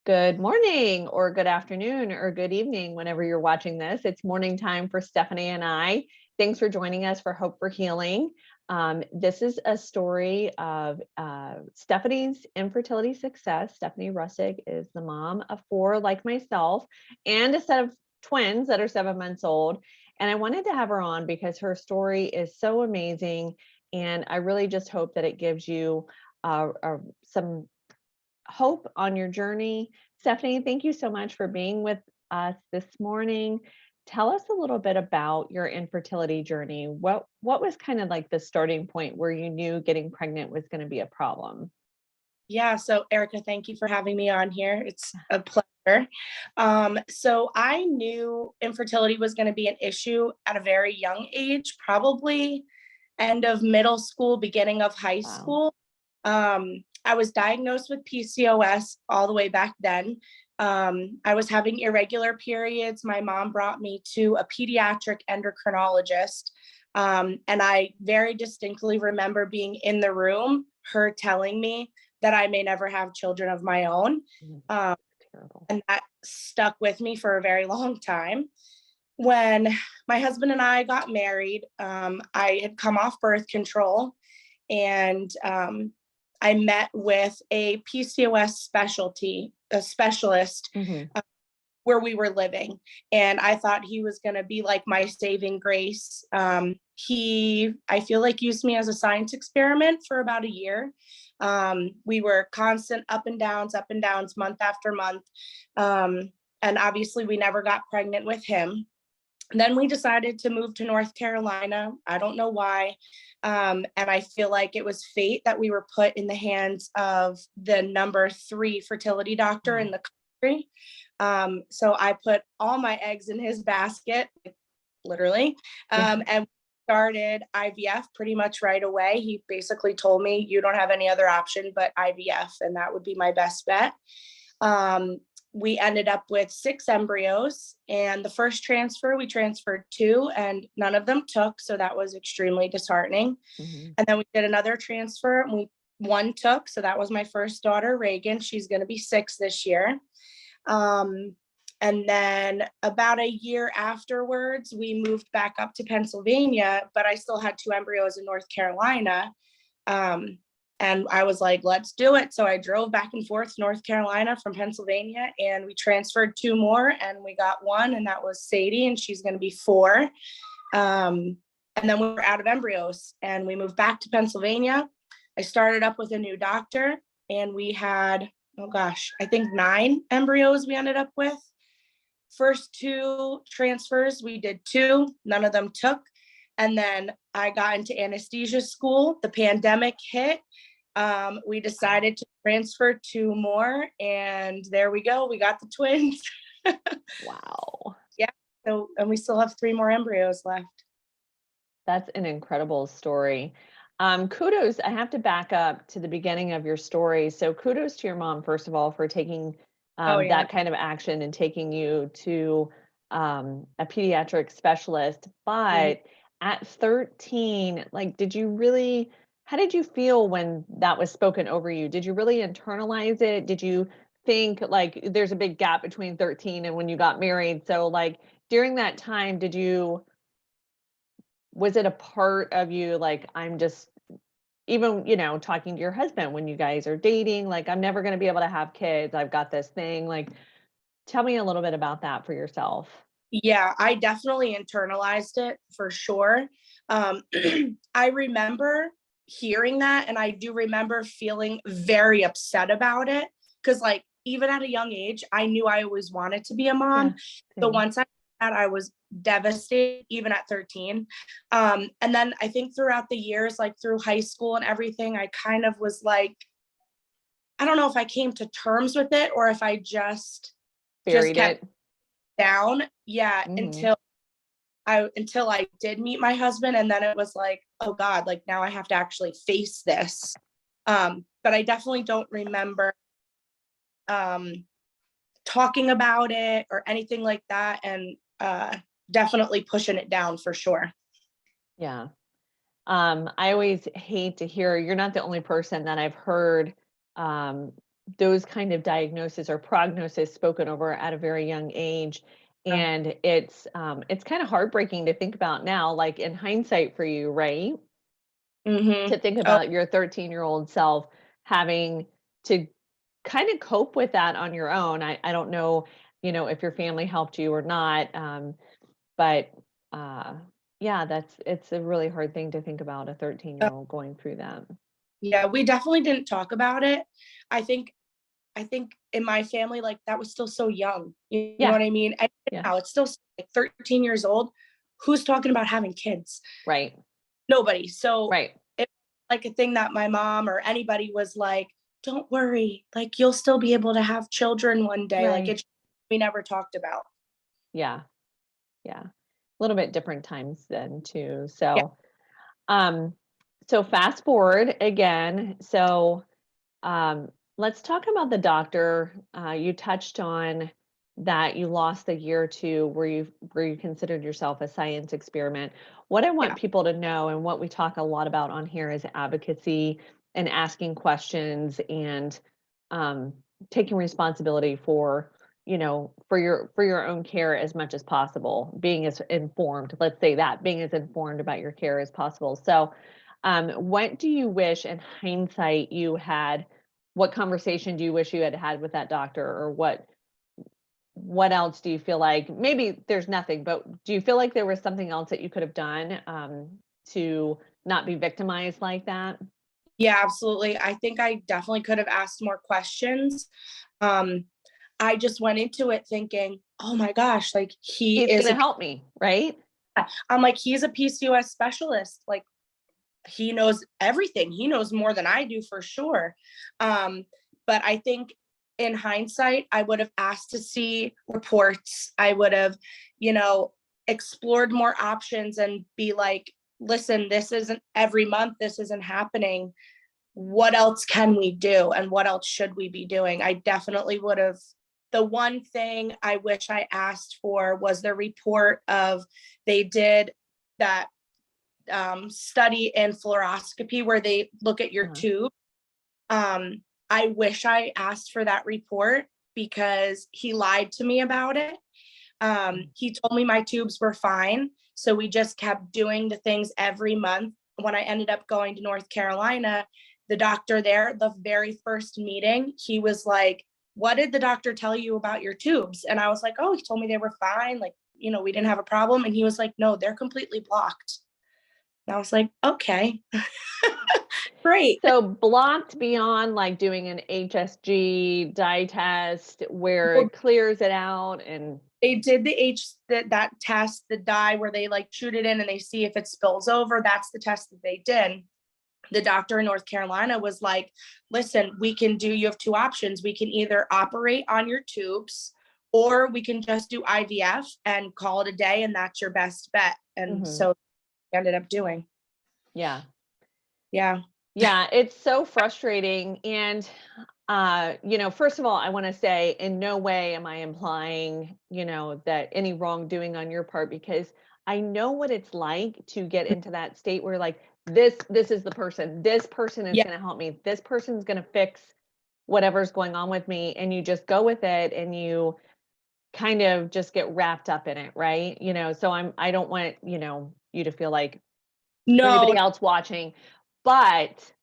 Good morning or good afternoon or good evening whenever you're watching this. It's morning time for Stephanie and I. Thanks for joining us for Hope for Healing. This is a story of Stephanie's infertility success. Stephanie Russick is the mom of four like myself and a set of twins that are 7 months old. And I wanted to have her on because her story is so amazing. And I really just hope that it gives you some hope on your journey. Stephanie, thank you so much for being with us this morning. Tell us a little bit about your infertility journey. What was kind of like the starting point where you knew getting pregnant was going to be a problem? Yeah, so Erica, thank you for having me on here. It's a pleasure. So I knew infertility was going to be an issue at a very young age, probably end of middle school, beginning of high Wow. school. I was diagnosed with PCOS all the way back then. I was having irregular periods. My mom brought me to a pediatric endocrinologist. And I very distinctly remember being in the room, her telling me that I may never have children of my own. Mm, Um, terrible. and that stuck with me for a very long time. When my husband and I got married, I had come off birth control, and I met with a PCOS specialist Hmm. where we were living. And I thought he was going to be like my saving grace. I feel like, used me as a science experiment for about a year. We were constant up and downs, month after month. And obviously, we never got pregnant with him. Then we decided to move to North Carolina. I don't know why. And I feel like it was fate that we were put in the hands of the number 3 fertility doctor in the country. So I put all my eggs in his basket, literally, Yeah. and started IVF pretty much right away. He basically told me, you don't have any other option but IVF, and that would be my best bet. Um, we ended up with 6 embryos, and the first transfer, we transferred 2 and none of them took. So that was extremely disheartening. Hmm. And then we did another transfer and one took. So that was my first daughter, Reagan. She's going to be 6 this year. Um, and then about a year afterwards, we moved back up to Pennsylvania, but I still had 2 embryos in North Carolina. Um, and I was like, let's do it. So I drove back and forth to North Carolina from Pennsylvania, and we transferred 2 more, and we got 1, and that was Sadie, and she's going to be 4. And then we were out of embryos, and we moved back to Pennsylvania. I started up with a new doctor, and we had, oh gosh, I think 9 embryos we ended up with. First 2 transfers, we did 2, none of them took. And then I got into anesthesia school. The pandemic hit. We decided to transfer 2 more, and there we go. We got the twins. Wow. Yeah. So, and we still have 3 more embryos left. That's an incredible story. Kudos. I have to back up to the beginning of your story. So kudos to your mom, first of all, for taking Oh yeah. that kind of action and taking you to a pediatric specialist. Mhm. But at 13, like, how did you feel when that was spoken over you? Did you really internalize it? Did you think like there's a big gap between 13 and when you got married? So like during that time, was it a part of you like, I'm just even, talking to your husband when you guys are dating, like, I'm never going to be able to have kids. I've got this thing. Like, tell me a little bit about that for yourself. Yeah, I definitely internalized it for sure. Um, I remember hearing that, and I do remember feeling very upset about it, because, like, even at a young age, I knew I always wanted to be a Yeah. mom. So Same. once I was devastated, even at 13. And then I think throughout the years, like through high school and everything, I kind of was like, I don't know if I came to terms with it or if I just Buried kept it. down. Yeah, Hmm. until I did meet my husband, and then it was like, oh God, like now I have to actually face this. But I definitely don't remember um talking about it or anything like that, and definitely pushing it down for sure. Yeah. I always hate to hear you're not the only person that I've heard those kind of diagnosis or prognosis spoken over at a very young age. And it's kind of heartbreaking to think about now, like in hindsight for you, right? Mm-hmm. To think Oh, about your 13-year-old self having to kind of cope with that on your own. I don't know, if your family helped you or not. But uh, yeah, it's a really hard thing to think about, a 13-year-old going through that. yeah, we definitely didn't talk about it. I think I think in my family, like that was still so young. You know Yeah, what I mean? And yeah, now it's still like 13 years old. Who's talking about having kids? right, Nobody. So right. it's like a thing that my mom or anybody was like, don't worry, like you'll still be able to have children one day. Like Right. it we never talked about. Yeah, yeah. A little bit different times then too. Yeah. Um, so fast forward again. Um, let's talk about the doctor. You touched on that you lost a year or two where you considered yourself a science experiment. What I want Yeah. people to know, and what we talk a lot about on here, is advocacy and asking questions, and um, taking responsibility for for your own care as much as possible, being as informed, let's say that, being as informed about your care as possible. What do you wish in hindsight you had? What conversation do you wish you had had with that doctor, or what else do you feel like, maybe there's nothing, but do you feel like there was something else that you could have done to not be victimized like that? Yeah, absolutely. I think I definitely could have asked more questions. Um, I just went into it thinking, oh my gosh, like he He's is going a to help me, right? I'm like, he's a PCOS specialist. Like he knows everything. He knows more than I do for sure. But I think in hindsight, I would have asked to see reports. I would have, you know, explored more options and be like, listen, this isn't every month, this isn't happening. What else can we do? And what else should we be doing? I definitely would have. The one thing I wish I asked for was the report of they did that study in fluoroscopy where they look at your Uh, tube. I wish I asked for that report because he lied to me about it. mm, He told me my tubes were fine. So we just kept doing the things every month. When I ended up going to North Carolina, the doctor there, the very first meeting, he was like, what did the doctor tell you about your tubes? And I was like, oh, he told me they were fine. Like, we didn't have a problem. And he was like, no, they're completely blocked. And I was like, okay, great. so blocked beyond like doing an HSG dye test where Well, it clears it out and they did that test, the dye where they like shoot it in and they see if it spills over. That's the test that they did. The doctor in North Carolina was like, listen, you have two options. We can either operate on your tubes or we can just do IVF and call it a day. And that's your best bet. And mhm, so I ended up doing, yeah. yeah. Yeah, it's so frustrating. And, first of all, I want to say in no way am I implying, that any wrongdoing on your part, because I know what it's like to get into that state where like this is the person. This person is Yeah. going to help me. This person's going to fix whatever's going on with me, and you just go with it and you kind of just get wrapped up in it, right? So I don't want, you to feel like, or No, anybody else watching, but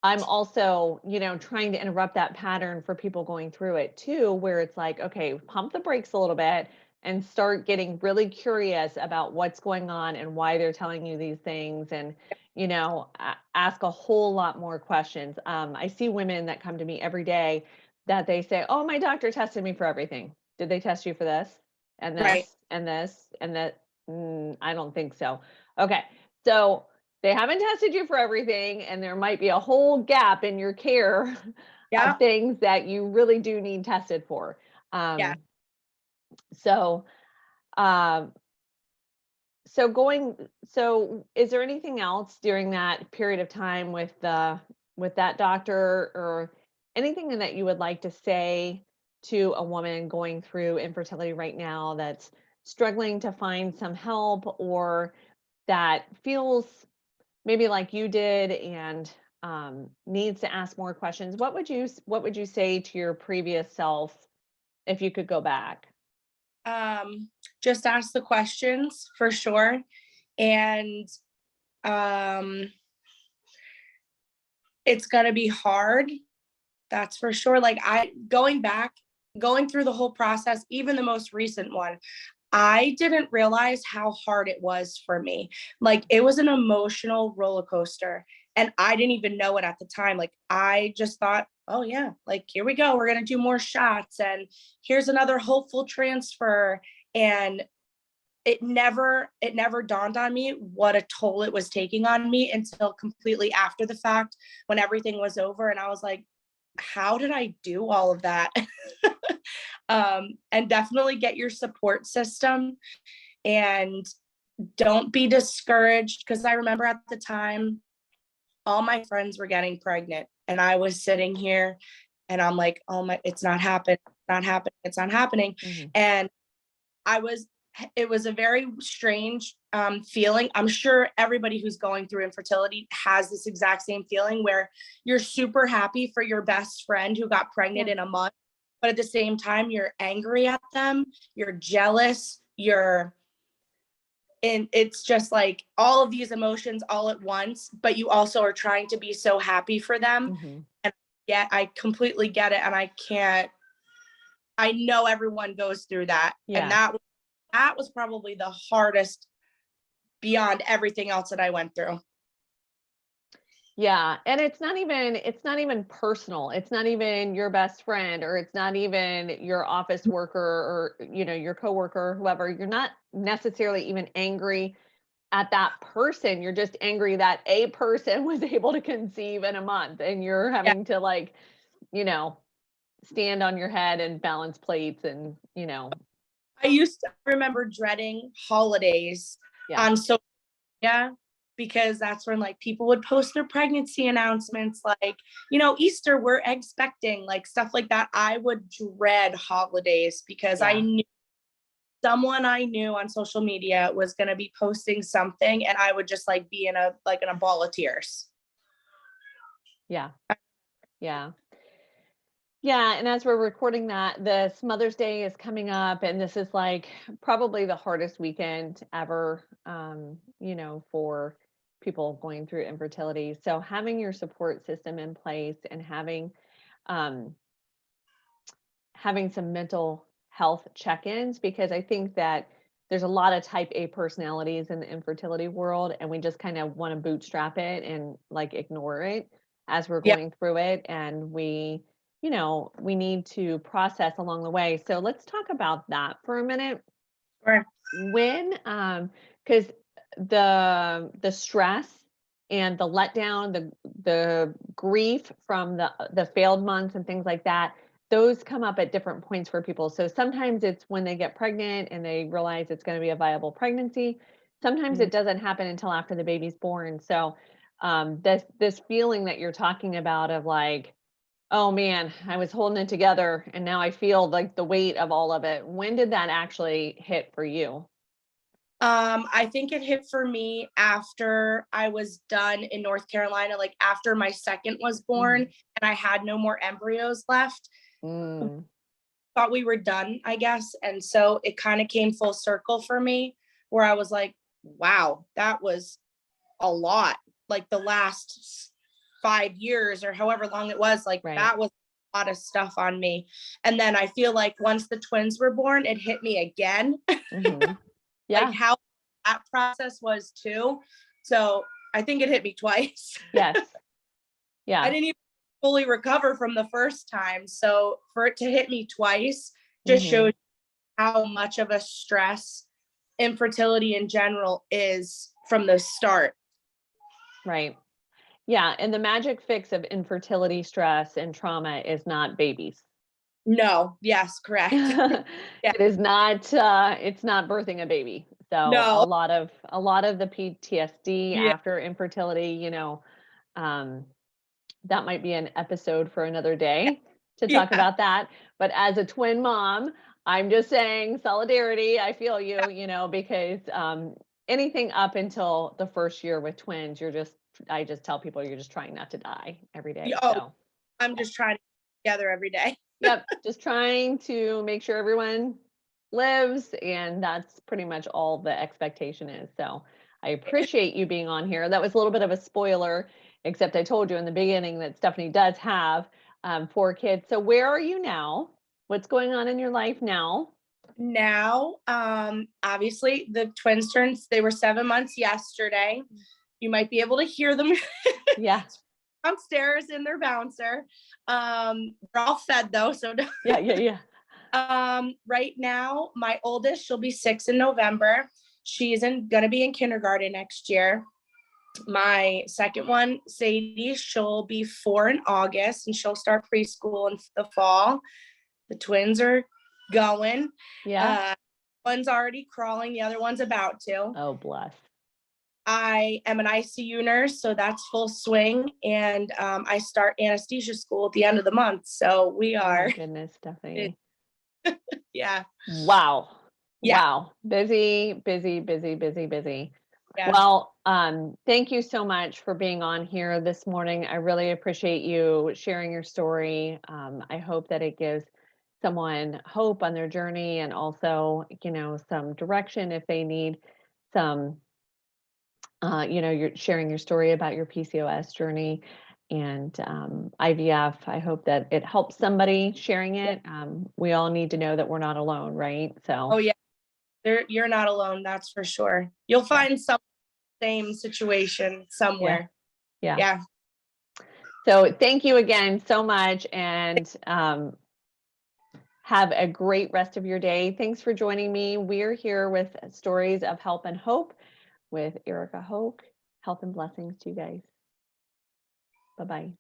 I'm also, trying to interrupt that pattern for people going through it too, where it's like, okay, pump the brakes a little bit and start getting really curious about what's going on and why they're telling you these things, and, ask a whole lot more questions. I see women that come to me every day that they say, oh, my doctor tested me for everything. Did they test you for this and right. this and this and that? I don't think so. Okay. So they haven't tested you for everything, and there might be a whole gap in your care of Yeah. things that you really do need tested for. Yeah. Um, so, um, so is there anything else during that period of time with that doctor, or anything that you would like to say to a woman going through infertility right now that's struggling to find some help, or that feels maybe like you did, and needs to ask more questions, what would you say to your previous self if you could go back? Just ask the questions for sure. And um, it's gonna be hard. That's for sure. Like going through the whole process, even the most recent one, I didn't realize how hard it was for me. Like it was an emotional roller coaster and I didn't even know it at the time. Like I just thought, oh yeah, like here we go. We're going to do more shots and here's another hopeful transfer. And it never dawned on me what a toll it was taking on me until completely after the fact when everything was over and I was like, how did I do all of that? And definitely get your support system and don't be discouraged because I remember at the time all my friends were getting pregnant and I was sitting here and I'm like, oh my, it's not happening, not happening, it's not happening. Mhm. And I was it was a very strange feeling. I'm sure everybody who's going through infertility has this exact same feeling where you're super happy for your best friend who got pregnant Yeah. in a month, but at the same time, you're angry at them, you're jealous, and it's just like all of these emotions all at once, but you also are trying to be so happy for them. Mhm. And yet I completely get it. And I know everyone goes through that. And Yeah. that was probably the hardest beyond everything else that I went through. Yeah, and it's not even personal. It's not even your best friend or it's not even your office worker or your coworker or whoever. You're not necessarily even angry at that person. You're just angry that a person was able to conceive in a month and you're Yeah. having to like, you know, stand on your head and balance plates and. I used to remember dreading holidays Yeah. on social media because that's when like people would post their pregnancy announcements, like, Easter, we're expecting, like stuff like that. I would dread holidays because I Yeah. knew someone I knew on social media was going to be posting something and I would just like be in a ball of tears. Yeah. Yeah. Yeah, and as we're recording that, this Mother's Day is coming up, and this is like probably the hardest weekend ever, for people going through infertility. So having your support system in place and um, having some mental health check-ins, because I think that there's a lot of type A personalities in the infertility world, and we just kind of want to bootstrap it and like ignore it as we're Yeah. going through it. And we need to process along the way. So let's talk about that for a minute. Sure. Because the stress and the letdown, the grief from the failed months and things like that, those come up at different points for people. So sometimes it's when they get pregnant and they realize it's going to be a viable pregnancy. Sometimes Mhm. it doesn't happen until after the baby's born. So this feeling that you're talking about of like, oh man, I was holding it together and now I feel like the weight of all of it. When did that actually hit for you? I think it hit for me after I was done in North Carolina, like after my second was born Mhm. and I had no more embryos left. Mm, Thought we were done, I guess. And so it kind of came full circle for me where I was like, wow, that was a lot. Like the last 5 years or however long it was, like right. that was a lot of stuff on me. And then I feel like once the twins were born, it hit me again, Mhm. like Yeah. how that process was too. So I think it hit me twice. Yes. I Yeah. didn't even fully recover from the first time. So for it to hit me twice just Mhm. shows how much of a stress infertility in general is from the start. Right. Yeah, and the magic fix of infertility stress and trauma is not babies. No, yes, correct. Yeah, It is not it's not birthing a baby. So a no, lot of a lot of the PTSD yeah, after infertility, um that might be an episode for another day to talk yeah, about that. But as a twin mom, I'm just saying solidarity. I feel you, because anything up until the first year with twins, you're just just tell people you're just trying not to die every day. Oh, So I'm just trying to get together every day. yep, just trying to make sure everyone lives, and that's pretty much all the expectation is. So I appreciate you being on here. That was a little bit of a spoiler, except I told you in the beginning that Stephanie does have 4 kids. So where are you now? What's going on in your life now? Now, obviously the twins they were 7 months yesterday. You might be able to hear them Yeah. downstairs in their bouncer. They're all fed though, so Yeah. right now, my oldest, she'll be 6 in November. She's gonna be in kindergarten next year. My second one, Sadie, she'll be 4 in August, and she'll start preschool in the fall. The twins are going. Yeah. One's already crawling, the other one's about to. Oh, bless. I am an ICU nurse, so that's full swing. And I start anesthesia school at the end of the month. So we Oh are, my goodness, Stephanie. yeah. Wow. Yeah. Wow. Busy. Yeah. Well, thank you so much for being on here this morning. I really appreciate you sharing your story. I hope that it gives someone hope on their journey, and also, some direction if they need some, you're sharing your story about your PCOS journey and IVF. I hope that it helps somebody sharing it. We all need to know that we're not alone, right? So, Oh, yeah. You're not alone. That's for sure. You'll yeah. find some same situation somewhere. Yeah. Yeah. So thank you again so much, and have a great rest of your day. Thanks for joining me. We're here with Stories of Help and Hope with Erica Hoke. Health and blessings to you guys. Bye-bye.